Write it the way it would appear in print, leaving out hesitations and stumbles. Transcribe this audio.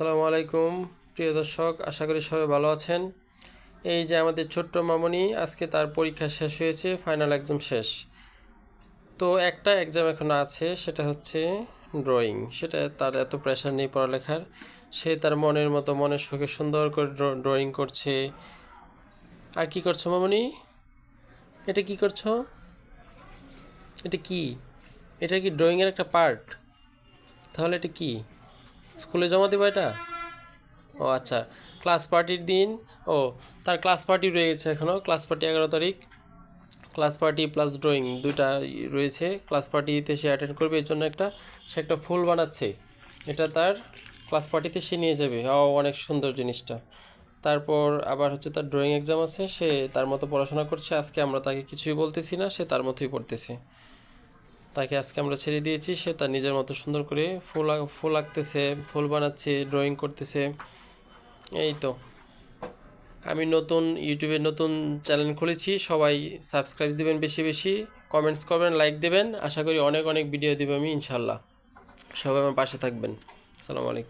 আসসালামু আলাইকুম প্রিয় দর্শক, আশা করি সবাই ভালো আছেন। এই যে আমাদের ছোট্ট মামনি, আজকে তার পরীক্ষা শেষ হয়েছে, ফাইনাল এক্সাম শেষ। তো একটা এক্সাম এখন আছে, সেটা হচ্ছে ড্রয়িং। সেটা তার এত প্রেশার নেই পড়ালেখার, সে তার মনের মতো মনের সুখে সুন্দর করে ড্রয়িং করছে। আর কি করছো মামনি? এটা কি করছো? এটা কি? এটা কি ড্রয়িংয়ের একটা পার্ট? তাহলে এটা কি, স্কুলে জমা দেবো এটা? ও আচ্ছা, ক্লাস পার্টির দিন। ও, তার ক্লাস পার্টি রয়ে গেছে এখনও। ক্লাস পার্টি 11 তারিখ। ক্লাস পার্টি প্লাস ড্রয়িং দুইটা রয়েছে। ক্লাস পার্টিতে সে অ্যাটেন্ড করবে, এর জন্য সে একটা ফুল বানাচ্ছে। এটা তার ক্লাস পার্টিতে সে নিয়ে যাবে। অনেক সুন্দর জিনিসটা। তারপর আবার হচ্ছে তার ড্রয়িং এক্সাম আছে, সে তার মতো পড়াশোনা করছে। আজকে আমরা তাকে কিছুই বলতেছি না, সে তার মতোই পড়তেছে। তাকে আজকে আমরা ছেড়ে দিয়েছি, সে তার নিজের মতো সুন্দর করে ফুল আঁকতেছে, ফুল বানাচ্ছে, ড্রয়িং করতেছে। এই তো। আমি নতুন ইউটিউবে নতুন চ্যানেল খুলেছি, সবাই সাবস্ক্রাইব দিবেন, বেশি বেশি কমেন্টস করবেন, লাইক দেবেন। আশা করি অনেক অনেক ভিডিও দেবো আমি, ইনশাল্লাহ। সবাই আমার পাশে থাকবেন। আসসালামু আলাইকুম।